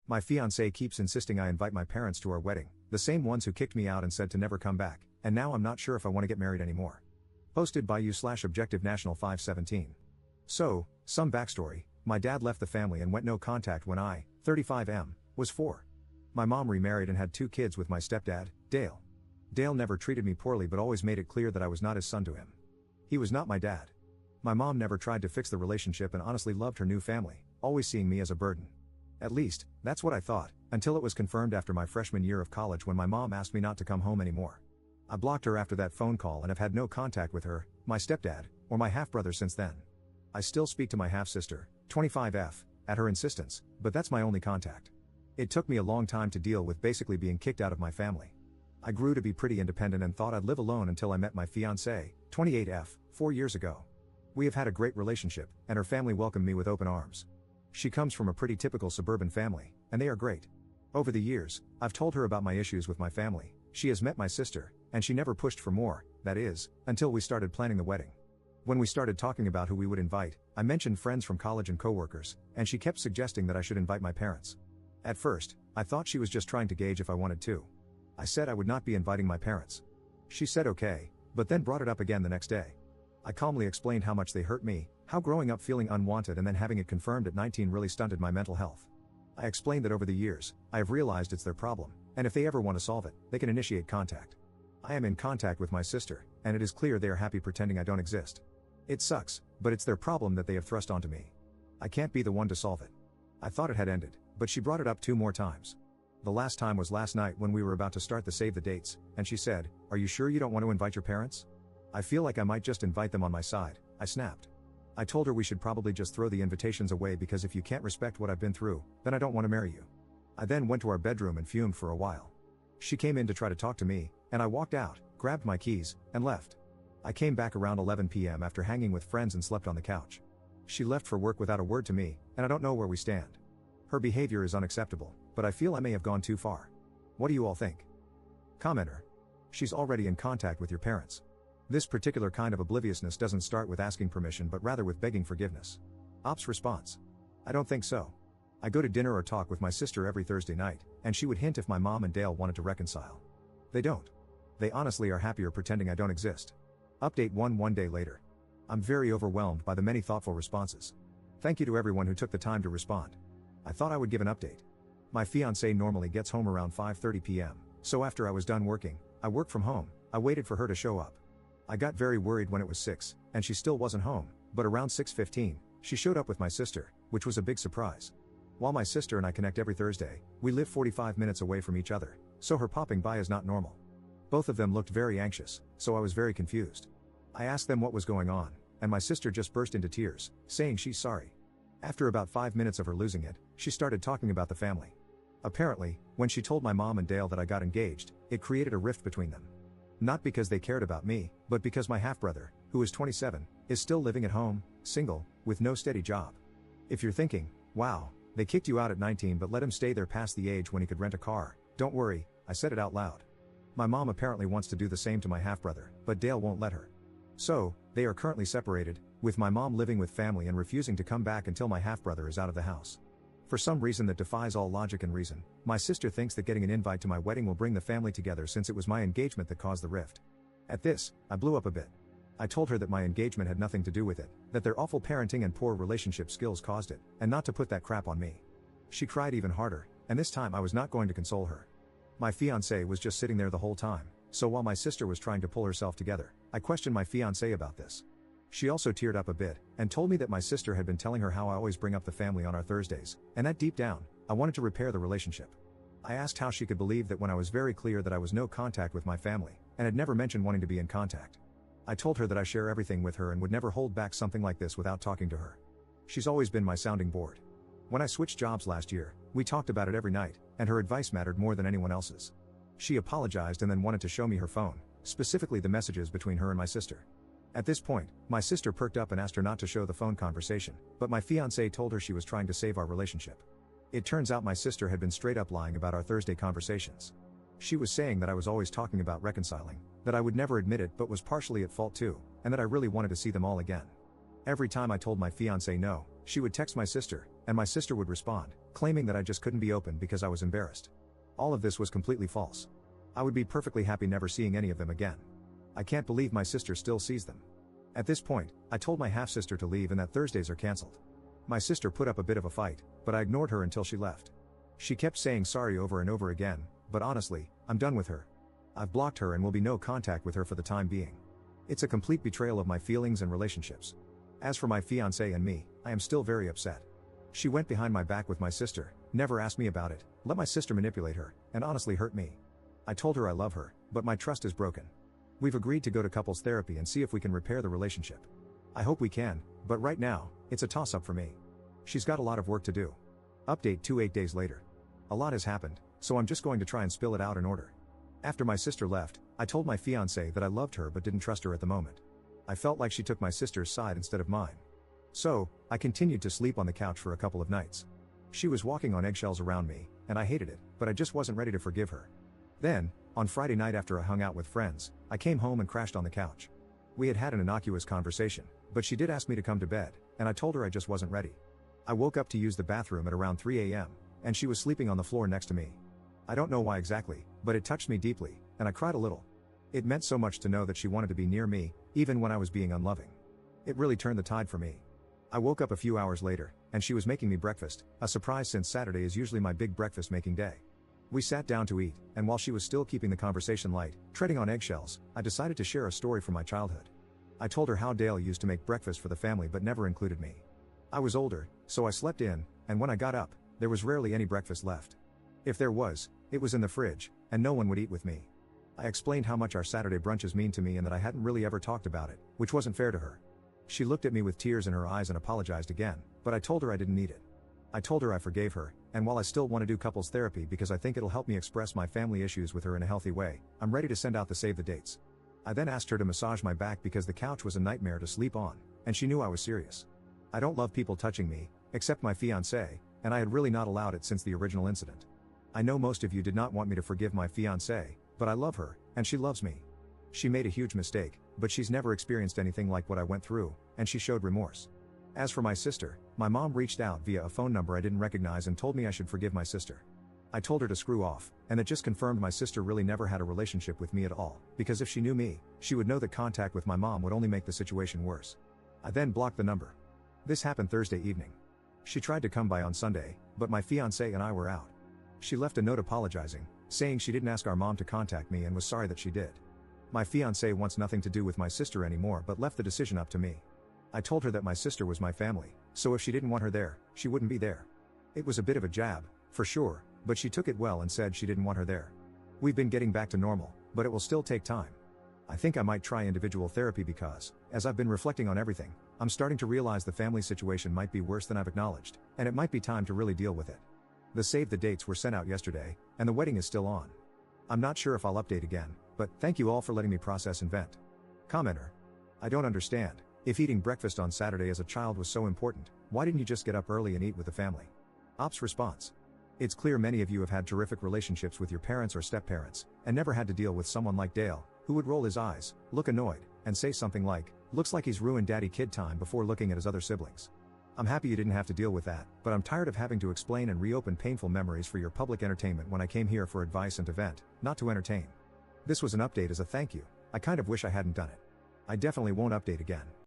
My fiancé keeps insisting I invite my parents to our wedding, the same ones who kicked me out and said to never come back, and now I'm not sure if I want to get married anymore. Posted by you/Objective National 517. So, some backstory: my dad left the family and went no contact when I, 35M, was 4. My mom remarried and had 2 kids with my stepdad, Dale. Dale never treated me poorly but always made it clear that I was not his son to him. He was not my dad. My mom never tried to fix the relationship and honestly loved her new family, always seeing me as a burden. At least, that's what I thought, until it was confirmed after my freshman year of college when my mom asked me not to come home anymore. I blocked her after that phone call and have had no contact with her, my stepdad, or my half-brother since then. I still speak to my half-sister, 25F, at her insistence, but that's my only contact. It took me a long time to deal with basically being kicked out of my family. I grew to be pretty independent and thought I'd live alone until I met my fiancée, 28F, 4 years ago. We have had a great relationship, and her family welcomed me with open arms. She comes from a pretty typical suburban family, and they are great. Over the years, I've told her about my issues with my family. She has met my sister, and she never pushed for more, that is, until we started planning the wedding. When we started talking about who we would invite, I mentioned friends from college and coworkers, and she kept suggesting that I should invite my parents. At first, I thought she was just trying to gauge if I wanted to. I said I would not be inviting my parents. She said okay, but then brought it up again the next day. I calmly explained how much they hurt me, how growing up feeling unwanted and then having it confirmed at 19 really stunted my mental health. I explained that over the years, I have realized it's their problem, and if they ever want to solve it, they can initiate contact. I am in contact with my sister, and it is clear they are happy pretending I don't exist. It sucks, but it's their problem that they have thrust onto me. I can't be the one to solve it. I thought it had ended, but she brought it up 2 more times. The last time was last night when we were about to start the save the dates, and she said, "Are you sure you don't want to invite your parents?" I feel like I might just invite them on my side, I snapped. I told her we should probably just throw the invitations away because if you can't respect what I've been through, then I don't want to marry you. I then went to our bedroom and fumed for a while. She came in to try to talk to me, and I walked out, grabbed my keys, and left. I came back around 11 p.m. after hanging with friends and slept on the couch. She left for work without a word to me, and I don't know where we stand. Her behavior is unacceptable, but I feel I may have gone too far. What do you all think? Commenter. She's already in contact with your parents. This particular kind of obliviousness doesn't start with asking permission but rather with begging forgiveness. Ops response. I don't think so. I go to dinner or talk with my sister every Thursday night, and she would hint if my mom and Dale wanted to reconcile. They don't. They honestly are happier pretending I don't exist. Update 1 day later. I'm very overwhelmed by the many thoughtful responses. Thank you to everyone who took the time to respond. I thought I would give an update. My fiancé normally gets home around 5:30 p.m., so after I was done working, I worked from home. I waited for her to show up. I got very worried when it was 6, and she still wasn't home, but around 6:15, she showed up with my sister, which was a big surprise. While my sister and I connect every Thursday, we live 45 minutes away from each other, so her popping by is not normal. Both of them looked very anxious, so I was very confused. I asked them what was going on, and my sister just burst into tears, saying she's sorry. After about 5 minutes of her losing it, she started talking about the family. Apparently, when she told my mom and Dale that I got engaged, it created a rift between them. Not because they cared about me, but because my half-brother, who is 27, is still living at home, single, with no steady job. If you're thinking, wow, they kicked you out at 19 but let him stay there past the age when he could rent a car, don't worry, I said it out loud. My mom apparently wants to do the same to my half-brother, but Dale won't let her. So, they are currently separated, with my mom living with family and refusing to come back until my half-brother is out of the house. For some reason that defies all logic and reason, my sister thinks that getting an invite to my wedding will bring the family together since it was my engagement that caused the rift. At this, I blew up a bit. I told her that my engagement had nothing to do with it, that their awful parenting and poor relationship skills caused it, and not to put that crap on me. She cried even harder, and this time I was not going to console her. My fiancé was just sitting there the whole time, so while my sister was trying to pull herself together, I questioned my fiancé about this. She also teared up a bit, and told me that my sister had been telling her how I always bring up the family on our Thursdays, and that deep down, I wanted to repair the relationship. I asked how she could believe that when I was very clear that I was no contact with my family, and had never mentioned wanting to be in contact. I told her that I share everything with her and would never hold back something like this without talking to her. She's always been my sounding board. When I switched jobs last year, we talked about it every night, and her advice mattered more than anyone else's. She apologized and then wanted to show me her phone, specifically the messages between her and my sister. At this point, my sister perked up and asked her not to show the phone conversation, but my fiancé told her she was trying to save our relationship. It turns out my sister had been straight up lying about our Thursday conversations. She was saying that I was always talking about reconciling, that I would never admit it but was partially at fault too, and that I really wanted to see them all again. Every time I told my fiancé no, she would text my sister, and my sister would respond, claiming that I just couldn't be open because I was embarrassed. All of this was completely false. I would be perfectly happy never seeing any of them again. I can't believe my sister still sees them. At this point, I told my half-sister to leave and that Thursdays are cancelled. My sister put up a bit of a fight, but I ignored her until she left. She kept saying sorry over and over again, but honestly, I'm done with her. I've blocked her and will be no contact with her for the time being. It's a complete betrayal of my feelings and relationships. As for my fiancé and me, I am still very upset. She went behind my back with my sister, never asked me about it, let my sister manipulate her, and honestly hurt me. I told her I love her, but my trust is broken. We've agreed to go to couples therapy and see if we can repair the relationship. I hope we can, but right now, it's a toss-up for me. She's got a lot of work to do. Update 8 days later. A lot has happened, so I'm just going to try and spill it out in order. After my sister left, I told my fiancé that I loved her but didn't trust her at the moment. I felt like she took my sister's side instead of mine. So, I continued to sleep on the couch for a couple of nights. She was walking on eggshells around me, and I hated it, but I just wasn't ready to forgive her. Then, on Friday night after I hung out with friends, I came home and crashed on the couch. We had had an innocuous conversation, but she did ask me to come to bed, and I told her I just wasn't ready. I woke up to use the bathroom at around 3 a.m., and she was sleeping on the floor next to me. I don't know why exactly, but it touched me deeply, and I cried a little. It meant so much to know that she wanted to be near me, even when I was being unloving. It really turned the tide for me. I woke up a few hours later, and she was making me breakfast, a surprise since Saturday is usually my big breakfast making day. We sat down to eat, and while she was still keeping the conversation light, treading on eggshells, I decided to share a story from my childhood. I told her how Dale used to make breakfast for the family but never included me. I was older, so I slept in, and when I got up, there was rarely any breakfast left. If there was, it was in the fridge, and no one would eat with me. I explained how much our Saturday brunches mean to me and that I hadn't really ever talked about it, which wasn't fair to her. She looked at me with tears in her eyes and apologized again, but I told her I didn't need it. I told her I forgave her, and while I still want to do couples therapy because I think it'll help me express my family issues with her in a healthy way, I'm ready to send out the save the dates. I then asked her to massage my back because the couch was a nightmare to sleep on, and she knew I was serious. I don't love people touching me, except my fiancé, and I had really not allowed it since the original incident. I know most of you did not want me to forgive my fiancé, but I love her, and she loves me. She made a huge mistake, but she's never experienced anything like what I went through, and she showed remorse. As for my sister, my mom reached out via a phone number I didn't recognize and told me I should forgive my sister. I told her to screw off, and that just confirmed my sister really never had a relationship with me at all, because if she knew me, she would know that contact with my mom would only make the situation worse. I then blocked the number. This happened Thursday evening. She tried to come by on Sunday, but my fiancé and I were out. She left a note apologizing, saying she didn't ask our mom to contact me and was sorry that she did. My fiancé wants nothing to do with my sister anymore but left the decision up to me. I told her that my sister was my family, so if she didn't want her there, she wouldn't be there. It was a bit of a jab, for sure, but she took it well and said she didn't want her there. We've been getting back to normal, but it will still take time. I think I might try individual therapy because, as I've been reflecting on everything, I'm starting to realize the family situation might be worse than I've acknowledged, and it might be time to really deal with it. The save the dates were sent out yesterday, and the wedding is still on. I'm not sure if I'll update again, but thank you all for letting me process and vent. Commenter. I don't understand. If eating breakfast on Saturday as a child was so important, why didn't you just get up early and eat with the family? Ops response. It's clear many of you have had terrific relationships with your parents or step-parents, and never had to deal with someone like Dale, who would roll his eyes, look annoyed, and say something like, "Looks like he's ruined daddy-kid time," before looking at his other siblings. I'm happy you didn't have to deal with that, but I'm tired of having to explain and reopen painful memories for your public entertainment when I came here for advice and to vent, not to entertain. This was an update as a thank you. I kind of wish I hadn't done it. I definitely won't update again.